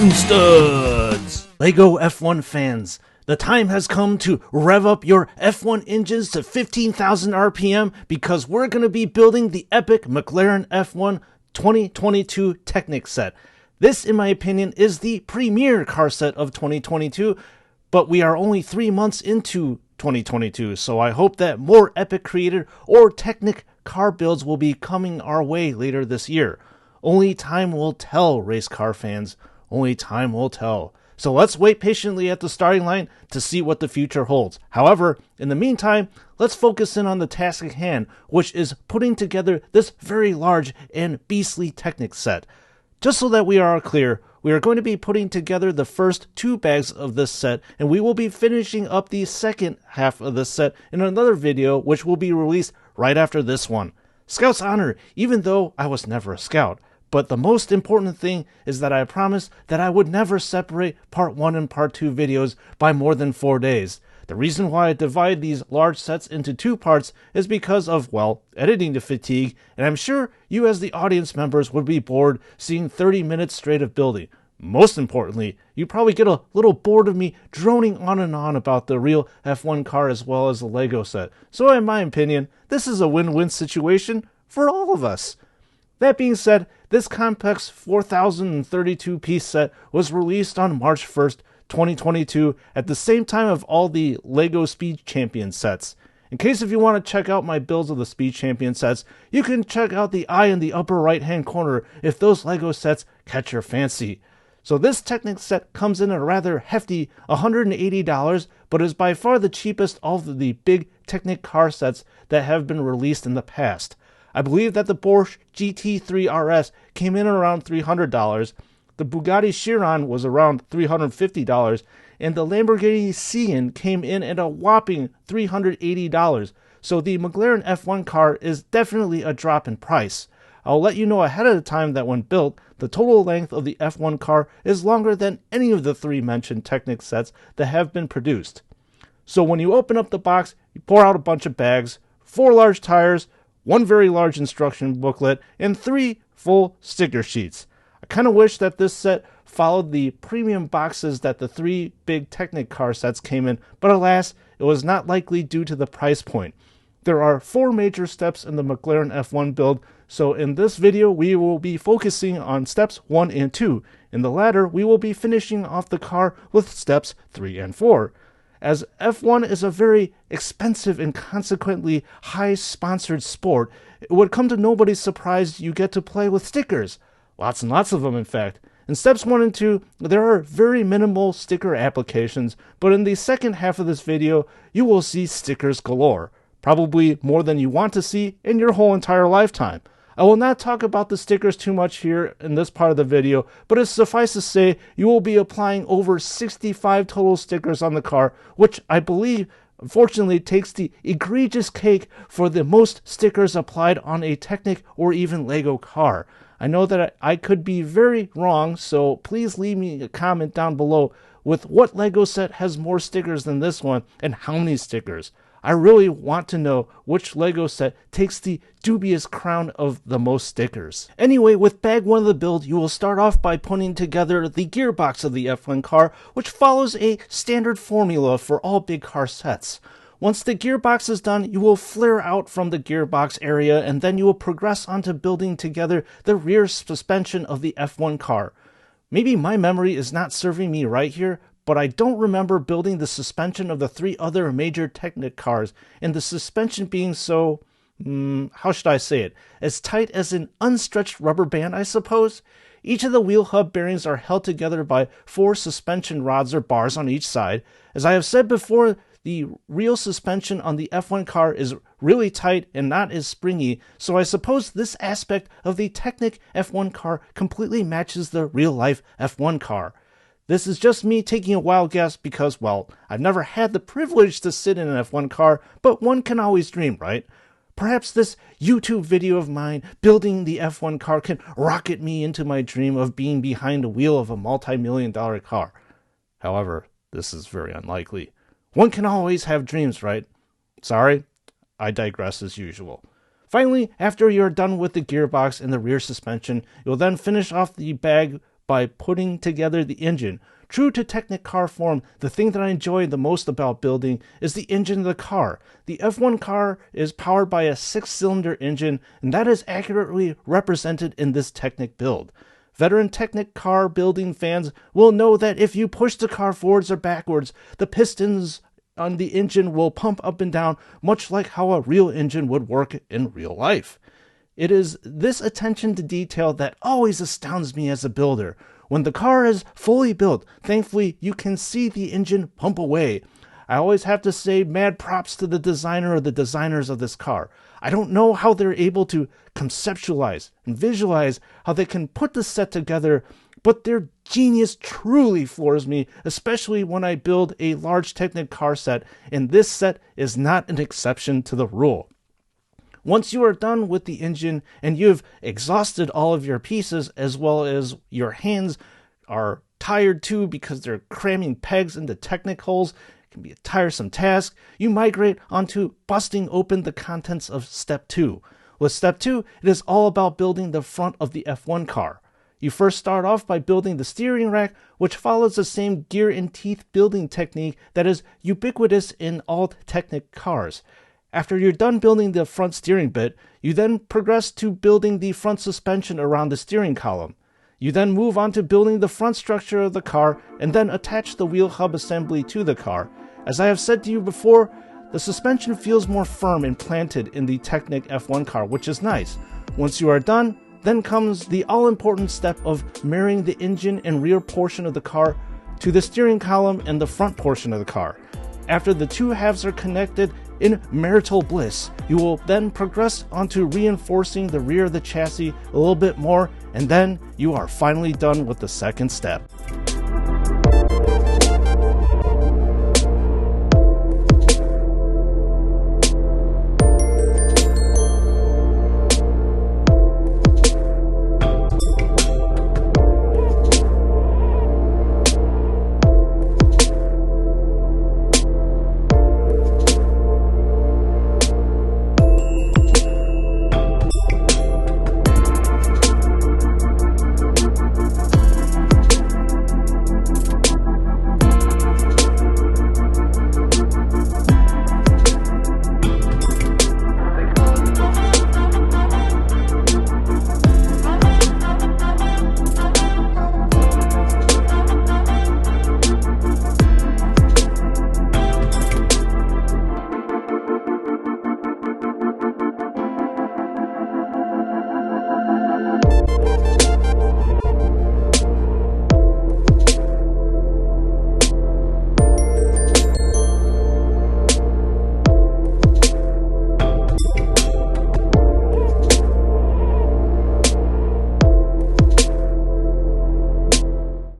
and studs! LEGO F1 fans, the time has come to rev up your F1 engines to 15,000 RPM because we're going to be building the epic McLaren F1 2022 Technic set. This, in my opinion, is the premier car set of 2022, but we are only 3 months into 2022, so I hope that more epic created or Technic car builds will be coming our way later this year. Only time will tell, race car fans. Only time will tell. So let's wait patiently at the starting line to see what the future holds. However, in the meantime, let's focus in on the task at hand, which is putting together this very large and beastly Technic set. Just so that we are clear, we are going to be putting together the first 2 bags of this set, and we will be finishing up the second half of this set in another video, which will be released right after this one. Scout's honor, even though I was never a scout. But the most important thing is that I promised that I would never separate part 1 and part 2 videos by more than 4 days. The reason why I divide these large sets into 2 parts is because of, well, editing fatigue, and I'm sure you as the audience members would be bored seeing 30 minutes straight of building. Most importantly, you probably get a little bored of me droning on and on about the real F1 car as well as the LEGO set. So in my opinion, this is a win-win situation for all of us. That being said, this complex 4,032-piece set was released on March 1st, 2022 at the same time of all the LEGO Speed Champion sets. In case if you want to check out my builds of the Speed Champion sets, you can check out the eye in the upper right hand corner if those LEGO sets catch your fancy. So this Technic set comes in at a rather hefty $180, but is by far the cheapest of the big Technic car sets that have been released in the past. I believe that the Porsche GT3 RS came in around $300, the Bugatti Chiron was around $350, and the Lamborghini Sian came in at a whopping $380. So the McLaren F1 car is definitely a drop in price. I'll let you know ahead of time that when built, the total length of the F1 car is longer than any of the 3 mentioned Technic sets that have been produced. So when you open up the box, you pour out a bunch of bags, 4 large tires, 1 very large instruction booklet, and 3 full sticker sheets. I kind of wish that this set followed the premium boxes that the 3 big Technic car sets came in, but alas, it was not likely due to the price point. There are 4 major steps in the McLaren F1 build, so in this video we will be focusing on steps 1 and 2. In the latter, we will be finishing off the car with steps 3 and 4. As F1 is a very expensive and consequently high-sponsored sport, it would come to nobody's surprise you get to play with stickers. Lots and lots of them, in fact. In steps 1 and 2, there are very minimal sticker applications, but in the second half of this video, you will see stickers galore. Probably more than you want to see in your whole entire lifetime. I will not talk about the stickers too much here in this part of the video, but it's suffice to say you will be applying over 65 total stickers on the car, which I believe unfortunately takes the egregious cake for the most stickers applied on a Technic or even LEGO car. I know that I could be very wrong, so please leave me a comment down below with what LEGO set has more stickers than this one and how many stickers. I really want to know which LEGO set takes the dubious crown of the most stickers. Anyway, with bag 1 of the build, you will start off by putting together the gearbox of the F1 car, which follows a standard formula for all big car sets. Once the gearbox is done, you will flare out from the gearbox area, and then you will progress onto building together the rear suspension of the F1 car. Maybe my memory is not serving me right here, but I don't remember building the suspension of the 3 other major Technic cars, and the suspension being so, how should I say it, as tight as an unstretched rubber band, I suppose? Each of the wheel hub bearings are held together by 4 suspension rods or bars on each side. As I have said before, the real suspension on the F1 car is really tight and not as springy, so I suppose this aspect of the Technic F1 car completely matches the real-life F1 car. This is just me taking a wild guess because, well, I've never had the privilege to sit in an F1 car, but one can always dream, right? Perhaps this YouTube video of mine building the F1 car can rocket me into my dream of being behind the wheel of a multi-million-dollar car. However, this is very unlikely. One can always have dreams, right? Sorry, I digress as usual. Finally, after you're done with the gearbox and the rear suspension, you'll then finish off the bag by putting together the engine. True to Technic car form, the thing that I enjoy the most about building is the engine of the car. The F1 car is powered by a 6-cylinder engine, and that is accurately represented in this Technic build. Veteran Technic car building fans will know that if you push the car forwards or backwards, the pistons on the engine will pump up and down, much like how a real engine would work in real life. It is this attention to detail that always astounds me as a builder. When the car is fully built, thankfully you can see the engine pump away. I always have to say mad props to the designer or the designers of this car. I don't know how they're able to conceptualize and visualize how they can put this set together, but their genius truly floors me, especially when I build a large Technic car set, and this set is not an exception to the rule. Once you are done with the engine and you've exhausted all of your pieces, as well as your hands are tired too because they're cramming pegs into Technic holes, it can be a tiresome task, you migrate onto busting open the contents of Step 2. With Step 2, it is all about building the front of the F1 car. You first start off by building the steering rack, which follows the same gear and teeth building technique that is ubiquitous in all Technic cars. After you're done building the front steering bit, you then progress to building the front suspension around the steering column. You then move on to building the front structure of the car and then attach the wheel hub assembly to the car. As I have said to you before, the suspension feels more firm and planted in the Technic F1 car, which is nice. Once you are done, then comes the all-important step of marrying the engine and rear portion of the car to the steering column and the front portion of the car. After the two halves are connected in marital bliss, you will then progress onto reinforcing the rear of the chassis a little bit more, and then you are finally done with the second step.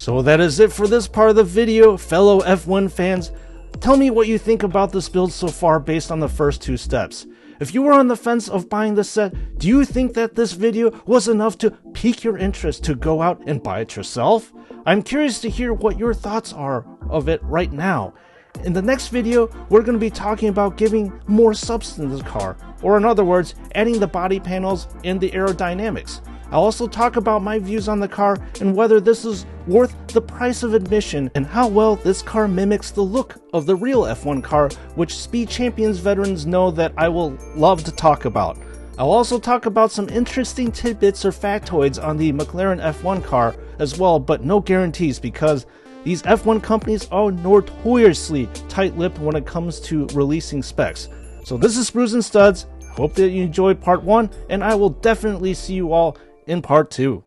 So that is it for this part of the video, fellow F1 fans. Tell me what you think about this build so far based on the first two steps. If you were on the fence of buying this set, do you think that this video was enough to pique your interest to go out and buy it yourself? I'm curious to hear what your thoughts are of it right now. In the next video, we're going to be talking about giving more substance to the car, or in other words, adding the body panels and the aerodynamics. I'll also talk about my views on the car and whether this is worth the price of admission and how well this car mimics the look of the real F1 car, which Speed Champions veterans know that I will love to talk about. I'll also talk about some interesting tidbits or factoids on the McLaren F1 car as well, but no guarantees because these F1 companies are notoriously tight-lipped when it comes to releasing specs. So this is Screws and Studs. I hope that you enjoyed part 1, and I will definitely see you all in part 2.